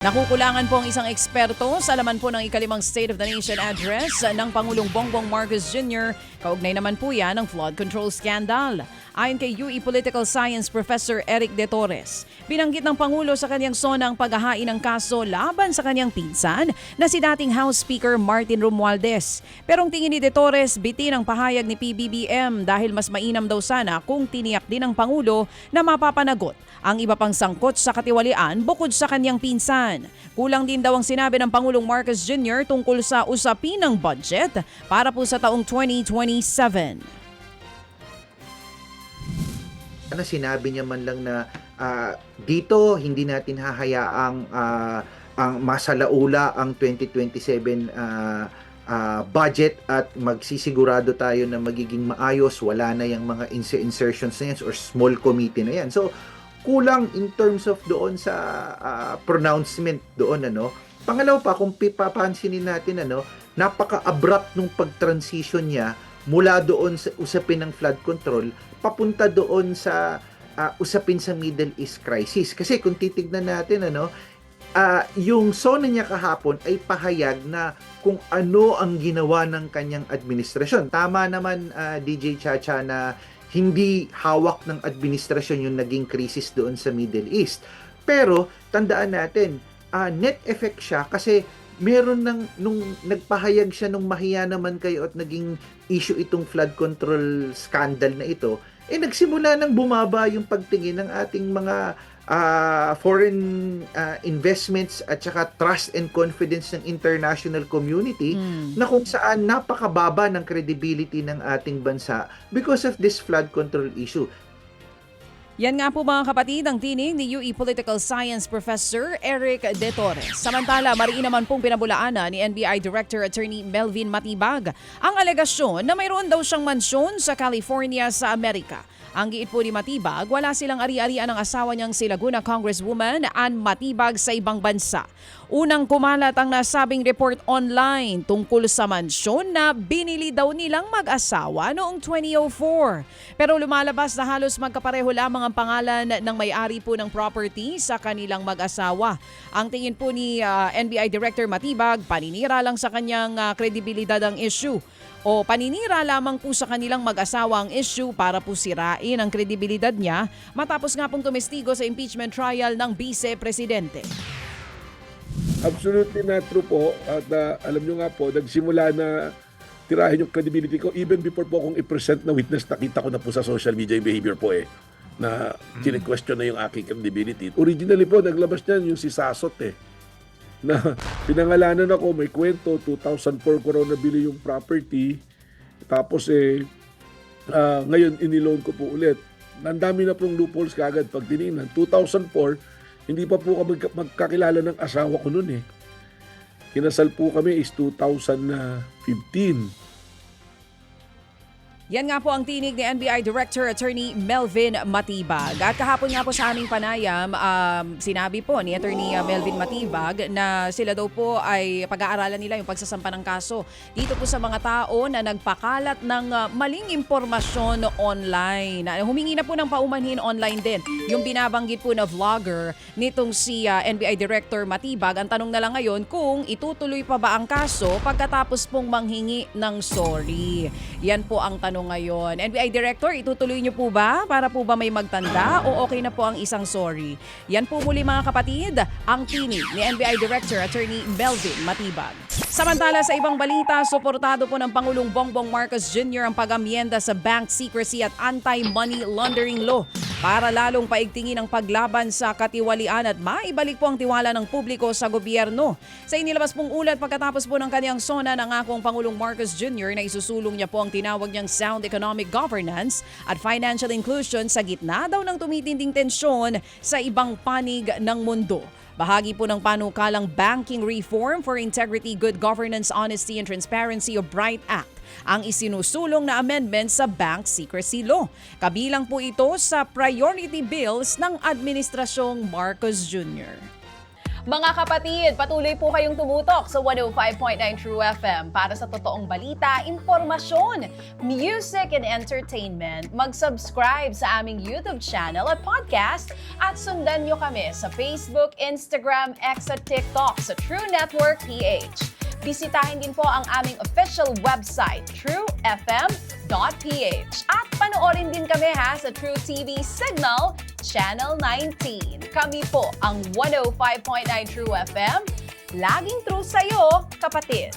Nakukulangan po ang isang eksperto sa laman po ng ikalimang State of the Nation address ng Pangulong Bongbong Marcos Jr. Kaugnay naman po yan ng flood control scandal. Ayon kay UE Political Science Professor Eric De Torres, binanggit ng Pangulo sa kanyang sona ang paghahain ng kaso laban sa kanyang pinsan na si dating House Speaker Martin Romualdez. Pero ang tingin ni De Torres, bitin ang pahayag ni PBBM dahil mas mainam daw sana kung tiniyak din ng Pangulo na mapapanagot ang iba pang sangkot sa katiwalian bukod sa kanyang pinsan. Kulang din daw ang sinabi ng Pangulong Marcos Jr. tungkol sa usapin ng budget para po sa taong 2027. Sinabi niya man lang na dito hindi natin hahayaang ang masalaula ang 2027 budget at magsisigurado tayo na magiging maayos, wala na yung mga insertions na yan or small committee na yan. So kulang in terms of doon sa pronouncement doon, ano. Pangalawa pa, kung papansinin natin, ano, napaka-abrupt nung pag-transition niya mula doon sa usapin ng flood control papunta doon sa usapin sa Middle East crisis. Kasi kung titignan natin, ano, yung sona niya kahapon ay pahayag na kung ano ang ginawa ng kanyang administrasyon. Tama naman, DJ Chacha, na hindi hawak ng administrasyon yung naging krisis doon sa Middle East. Pero tandaan natin, net effect siya kasi meron nung nagpahayag siya nung mahiya naman kayo at naging issue itong flood control scandal na ito, nagsimula nang bumaba yung pagtingin ng ating mga foreign investments at saka trust and confidence ng international community na kung saan napakababa ng credibility ng ating bansa because of this flood control issue. Yan nga po mga kapatid ang tinig ni UE Political Science Professor Eric De Torres. Samantala, mariin naman pong pinabulaanan ni NBI Director Attorney Melvin Matibag ang alegasyon na mayroon daw siyang mansyon sa California sa Amerika. Ang giit po ni Matibag, wala silang ari-arian ng asawa niyang si Laguna Congresswoman Ann Matibag sa ibang bansa. Unang kumalat ang nasabing report online tungkol sa mansyon na binili daw nilang mag-asawa noong 2004. Pero lumalabas na halos magkapareho lamang ang pangalan ng may-ari po ng property sa kanilang mag-asawa. Ang tingin po ni NBI Director Matibag, paninira lang sa kanyang kredibilidad ang issue. O paninira lamang po sa kanilang mag-asawa ang issue para po sirain ang kredibilidad niya matapos nga pong tumestigo sa impeachment trial ng Vice-Presidente. Absolutely not true po. At alam nyo nga po, nagsimula na tirahin yung credibility ko even before po akong i-present na witness. Nakita ko na po sa social media yung behavior po na kine-question na yung aking credibility. Originally po, naglabas niyan yung si Sasot na pinangalanan ako, may kwento, 2004 ko raw nabili yung property. Tapos ngayon iniloan ko po ulit. Ang dami na pong loopholes kagad pag tinignan. 2004, hindi pa po kami magkakilala ng asawa ko noon Kinasal po kami is 2015. Yan nga po ang tinig ni NBI Director Attorney Melvin Matibag. At kahapon nga po sa aming panayam, sinabi po ni Attorney Melvin Matibag na sila daw po ay pag-aaralan nila yung pagsasampa ng kaso dito po sa mga tao na nagpakalat ng maling impormasyon online. Humingi na po ng paumanhin online din yung binabanggit po na vlogger nitong si NBI Director Matibag. Ang tanong na lang ngayon kung itutuloy pa ba ang kaso pagkatapos pong manghingi ng sorry. Yan po ang tanong ngayon. NBI Director, itutuloy niyo po ba para po ba may magtanda o okay na po ang isang sorry? Yan po muli mga kapatid, ang tinig ni NBI Director Attorney Melvin Matibag. Samantala sa ibang balita, suportado po ng Pangulong Bongbong Marcos Jr. ang pag-amyenda sa Bank Secrecy at Anti-Money Laundering Law para lalong paigtingin ang paglaban sa katiwalian at maibalik po ang tiwala ng publiko sa gobyerno. Sa inilabas pong ulat pagkatapos po ng kanyang sona, nangako ang Pangulong Marcos Jr. na isusulong niya po ang tinawag niyang sound economic governance at financial inclusion sa gitna daw ng tumitinding tensyon sa ibang panig ng mundo. Bahagi po ng panukalang Banking Reform for Integrity, Good Governance, Honesty and Transparency o BRIGHT Act ang isinusulong na amendment sa Bank Secrecy Law. Kabilang po ito sa priority bills ng Administrasyong Marcos Jr. Mga kapatid, patuloy po kayong tumutok sa 105.9 True FM para sa totoong balita, impormasyon, music and entertainment. Mag-subscribe sa aming YouTube channel at podcast at sundan nyo kami sa Facebook, Instagram, X at TikTok sa True Network PH. Bisitahin din po ang aming official website, truefm.ph. At panoorin din kami sa True TV Signal, Channel 19. Kami po ang 105.9 True FM. Laging true sa'yo, kapatid.